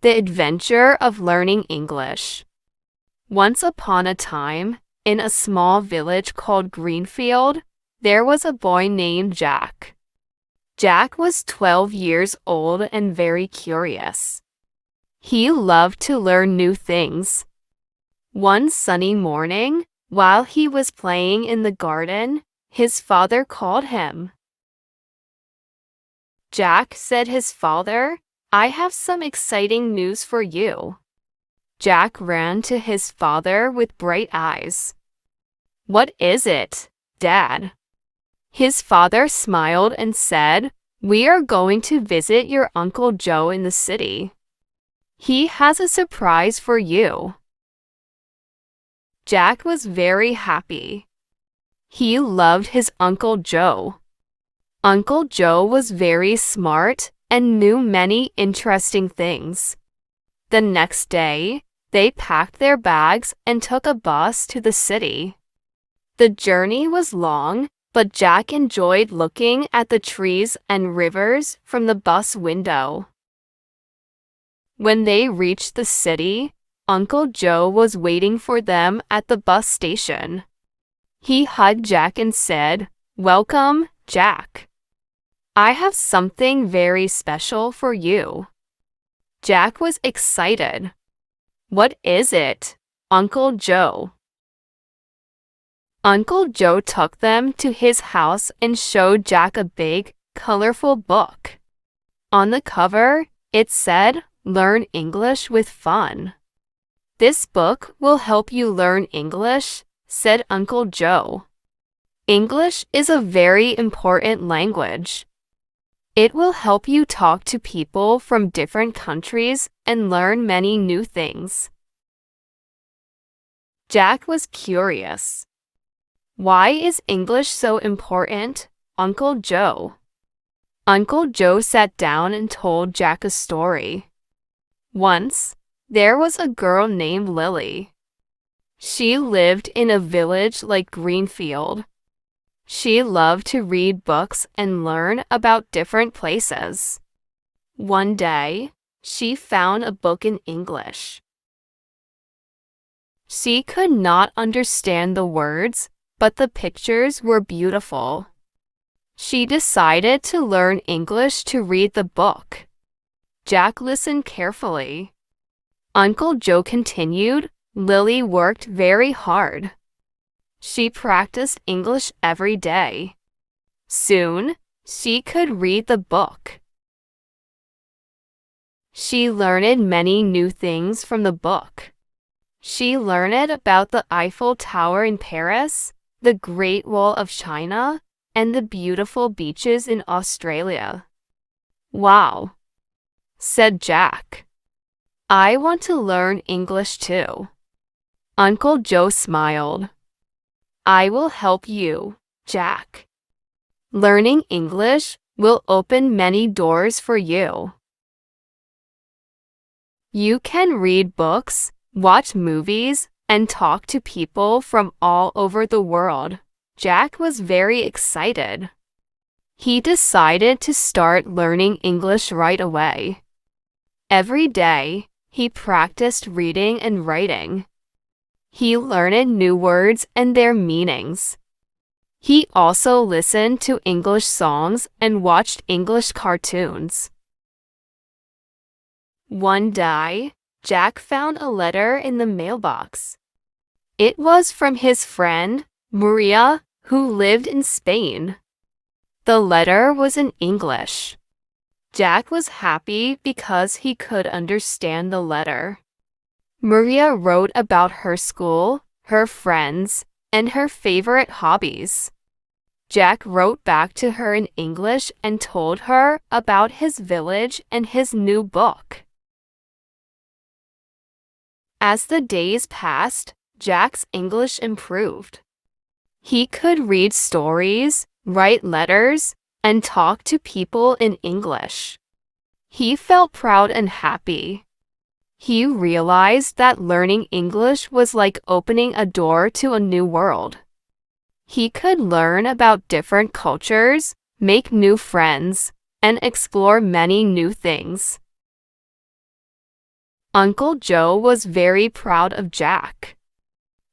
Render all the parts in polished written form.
The Adventure of Learning English. Once upon a time, in a small village called Greenfield, there was a boy named Jack. Jack was 12 years old and very curious. He loved to learn new things. One sunny morning, while he was playing in the garden, his father called him. "Jack," said his father, "I have some exciting news for you." Jack ran to his father with bright eyes. "What is it, Dad?" His father smiled and said, "We are going to visit your Uncle Joe in the city. He has a surprise for you." Jack was very happy. He loved his Uncle Joe. Uncle Joe was very smart and knew many interesting things. The next day, they packed their bags and took a bus to the city. The journey was long, but Jack enjoyed looking at the trees and rivers from the bus window. When they reached the city, Uncle Joe was waiting for them at the bus station. He hugged Jack and said, "Welcome, Jack. I have something very special for you." Jack was excited. "What is it, Uncle Joe?" Uncle Joe took them to his house and showed Jack a big, colorful book. On the cover, it said, "Learn English with Fun." "This book will help you learn English," said Uncle Joe. "English is a very important language. It will help you talk to people from different countries and learn many new things." Jack was curious. "Why is English so important, Uncle Joe?" Uncle Joe sat down and told Jack a story. Once, there was a girl named Lily. She lived in a village like Greenfield. She loved to read books and learn about different places. One day, she found a book in English. She could not understand the words, but the pictures were beautiful. She decided to learn English to read the book. Jack listened carefully. Uncle Joe continued, "Lily worked very hard. She practiced English every day. Soon, she could read the book. She learned many new things from the book. She learned about the Eiffel Tower in Paris, the Great Wall of China, and the beautiful beaches in Australia." "Wow," said Jack. "I want to learn English too." Uncle Joe smiled. "I will help you, Jack. Learning English will open many doors for you. You can read books, watch movies, and talk to people from all over the world." Jack was very excited. He decided to start learning English right away. Every day, he practiced reading and writing. He learned new words and their meanings. He also listened to English songs and watched English cartoons. One day, Jack found a letter in the mailbox. It was from his friend, Maria, who lived in Spain. The letter was in English. Jack was happy because he could understand the letter. Maria wrote about her school, her friends, and her favorite hobbies. Jack wrote back to her in English and told her about his village and his new book. As the days passed, Jack's English improved. He could read stories, write letters, and talk to people in English. He felt proud and happy. He realized that learning English was like opening a door to a new world. He could learn about different cultures, make new friends, and explore many new things. Uncle Joe was very proud of Jack.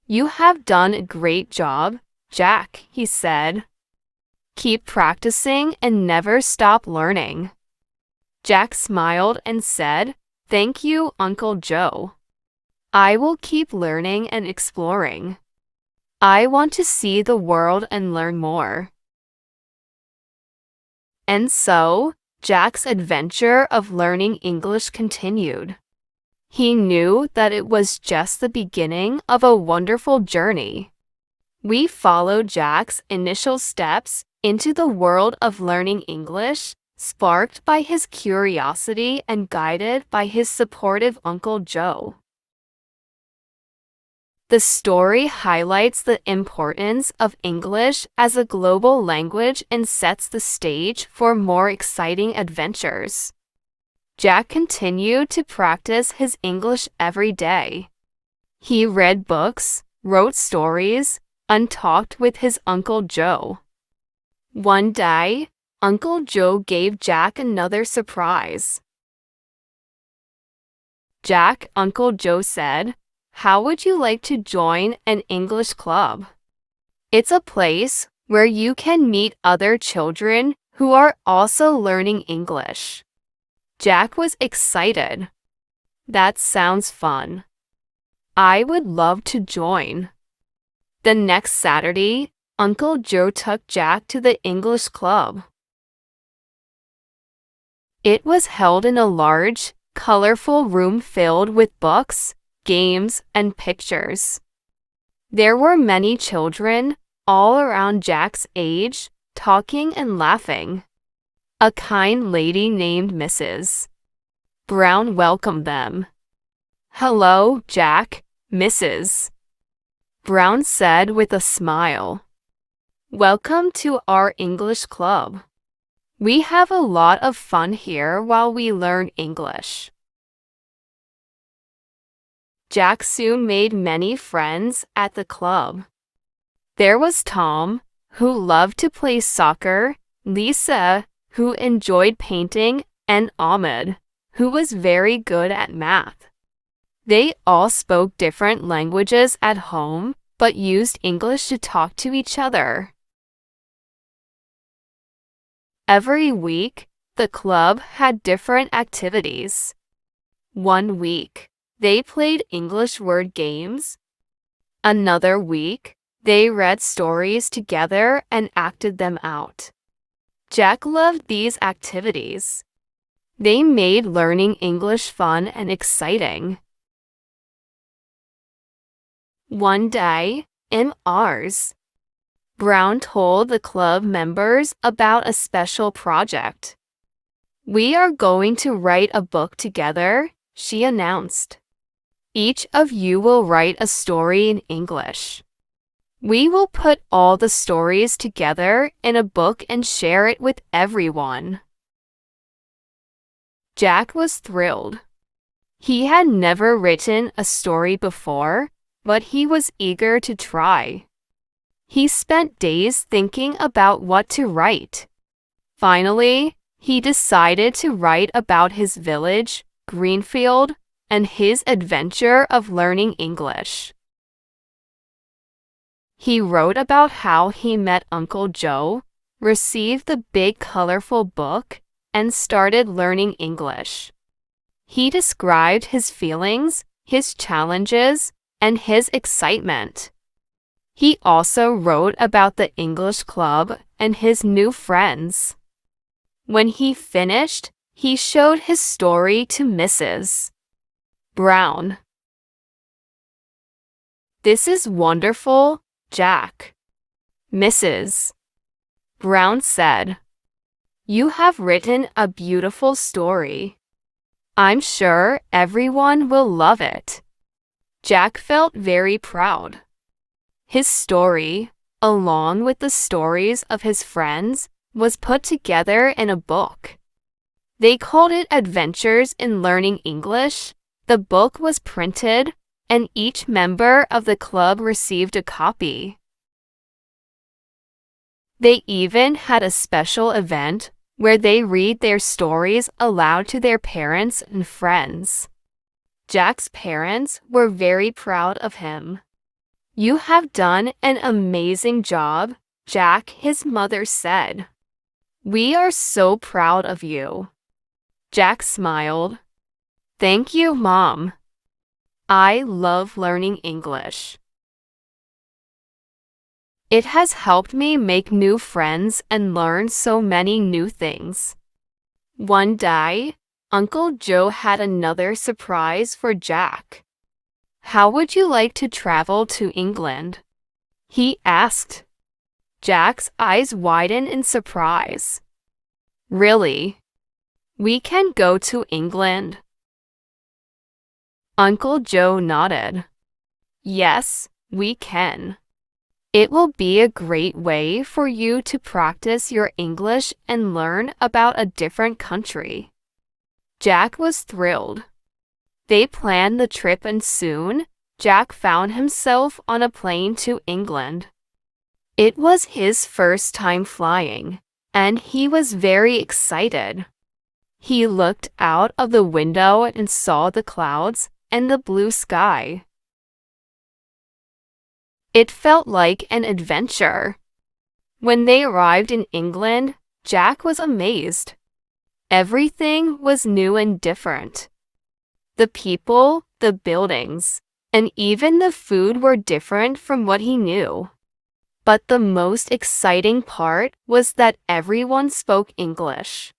"You have done a great job, Jack," he said. "Keep practicing and never stop learning." Jack smiled and said, "Thank you, Uncle Joe. I will keep learning and exploring. I want to see the world and learn more." And so, Jack's adventure of learning English continued. He knew that it was just the beginning of a wonderful journey. We followed Jack's initial steps into the world of learning English, sparked by his curiosity and guided by his supportive Uncle Joe. The story highlights the importance of English as a global language and sets the stage for more exciting adventures. Jack continued to practice his English every day. He read books, wrote stories, and talked with his Uncle Joe. One day, Uncle Joe gave Jack another surprise. "Jack," Uncle Joe said, "how would you like to join an English club? It's a place where you can meet other children who are also learning English." Jack was excited. "That sounds fun. I would love to join." The next Saturday, Uncle Joe took Jack to the English club. It was held in a large, colorful room filled with books, games, and pictures. There were many children, all around Jack's age, talking and laughing. A kind lady named Mrs. Brown welcomed them. "Hello, Jack, Mrs. Brown said with a smile. "Welcome to our English club. We have a lot of fun here while we learn English." Jack soon made many friends at the club. There was Tom, who loved to play soccer, Lisa, who enjoyed painting, and Ahmed, who was very good at math. They all spoke different languages at home, but used English to talk to each other. Every week, the club had different activities. One week, they played English word games. Another week, they read stories together and acted them out. Jack loved these activities. They made learning English fun and exciting. One day, in ours, Brown told the club members about a special project. "We are going to write a book together," she announced. "Each of you will write a story in English. We will put all the stories together in a book and share it with everyone." Jack was thrilled. He had never written a story before, but he was eager to try. He spent days thinking about what to write. Finally, he decided to write about his village, Greenfield, and his adventure of learning English. He wrote about how he met Uncle Joe, received the big colorful book, and started learning English. He described his feelings, his challenges, and his excitement. He also wrote about the English club and his new friends. When he finished, he showed his story to Mrs. Brown. "This is wonderful, Jack," Mrs. Brown said. "You have written a beautiful story. I'm sure everyone will love it." Jack felt very proud. His story, along with the stories of his friends, was put together in a book. They called it Adventures in Learning English. The book was printed, and each member of the club received a copy. They even had a special event where they read their stories aloud to their parents and friends. Jack's parents were very proud of him. "You have done an amazing job, Jack," his mother said. "We are so proud of you." Jack smiled. "Thank you, Mom. I love learning English. It has helped me make new friends and learn so many new things." One day, Uncle Joe had another surprise for Jack. "How would you like to travel to England?" he asked. Jack's eyes widened in surprise. "Really? We can go to England?" Uncle Joe nodded. "Yes, we can. It will be a great way for you to practice your English and learn about a different country." Jack was thrilled. They planned the trip and soon, Jack found himself on a plane to England. It was his first time flying, and he was very excited. He looked out of the window and saw the clouds and the blue sky. It felt like an adventure. When they arrived in England, Jack was amazed. Everything was new and different. The people, the buildings, and even the food were different from what he knew. But the most exciting part was that everyone spoke English.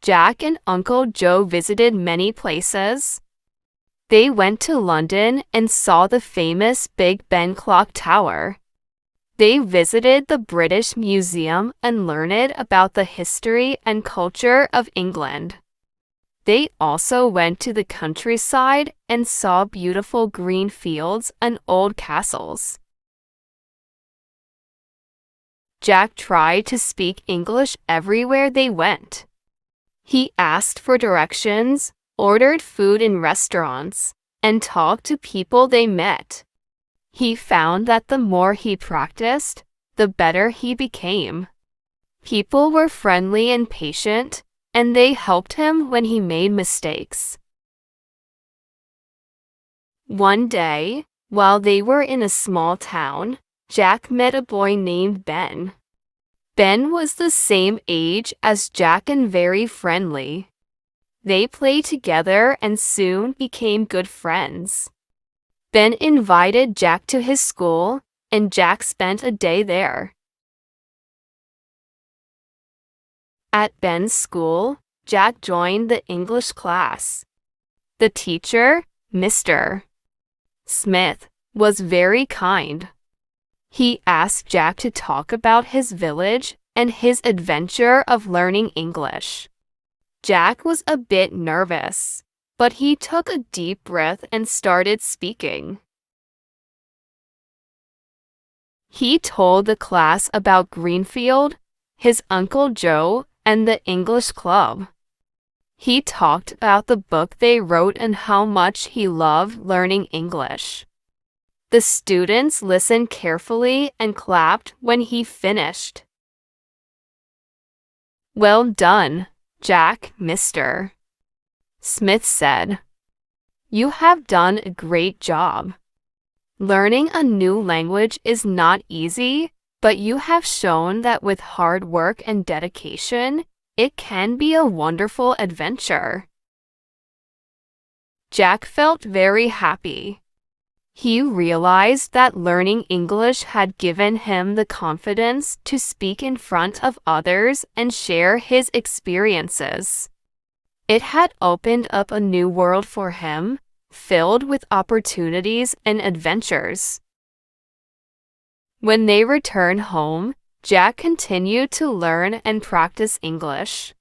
Jack and Uncle Joe visited many places. They went to London and saw the famous Big Ben clock tower. They visited the British Museum and learned about the history and culture of England. They also went to the countryside and saw beautiful green fields and old castles. Jack tried to speak English everywhere they went. He asked for directions, ordered food in restaurants, and talked to people they met. He found that the more he practiced, the better he became. People were friendly and patient, and they helped him when he made mistakes. One day, while they were in a small town, Jack met a boy named Ben. Ben was the same age as Jack and very friendly. They played together and soon became good friends. Ben invited Jack to his school, and Jack spent a day there. At Ben's school, Jack joined the English class. The teacher, Mr. Smith, was very kind. He asked Jack to talk about his village and his adventure of learning English. Jack was a bit nervous, but he took a deep breath and started speaking. He told the class about Greenfield, his Uncle Joe, and the English Club. He talked about the book they wrote and how much he loved learning English. The students listened carefully and clapped when he finished. "Well done, Jack," Mr. Smith said. "You have done a great job. Learning a new language is not easy, but you have shown that with hard work and dedication, it can be a wonderful adventure." Jack felt very happy. He realized that learning English had given him the confidence to speak in front of others and share his experiences. It had opened up a new world for him, filled with opportunities and adventures. When they returned home, Jack continued to learn and practice English.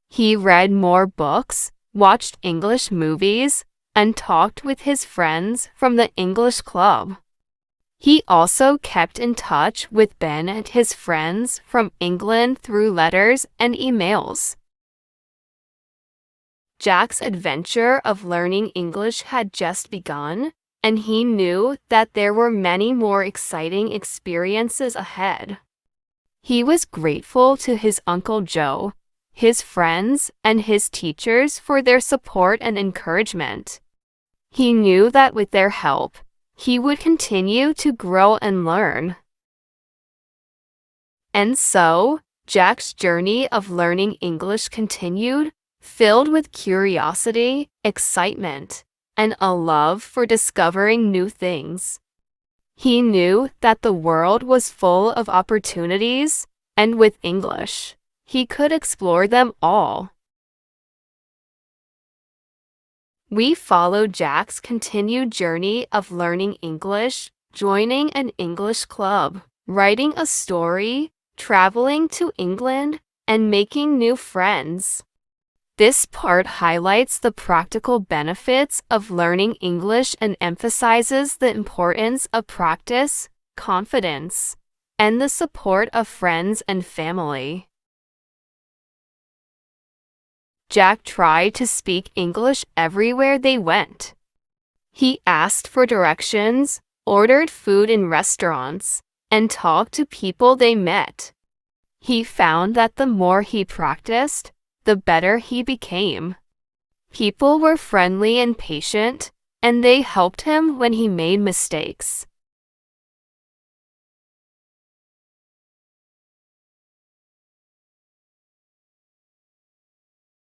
He read more books, watched English movies, and talked with his friends from the English Club. He also kept in touch with Ben and his friends from England through letters and emails. Jack's adventure of learning English had just begun, and he knew that there were many more exciting experiences ahead. He was grateful to his Uncle Joe, his friends, and his teachers for their support and encouragement. He knew that with their help, he would continue to grow and learn. And so, Jack's journey of learning English continued, filled with curiosity, excitement, and a love for discovering new things. He knew that the world was full of opportunities, and with English, he could explore them all. We follow Jack's continued journey of learning English, joining an English club, writing a story, traveling to England, and making new friends. This part highlights the practical benefits of learning English and emphasizes the importance of practice, confidence, and the support of friends and family. Jack tried to speak English everywhere they went. He asked for directions, ordered food in restaurants, and talked to people they met. He found that the more he practiced, the better he became. People were friendly and patient, and they helped him when he made mistakes.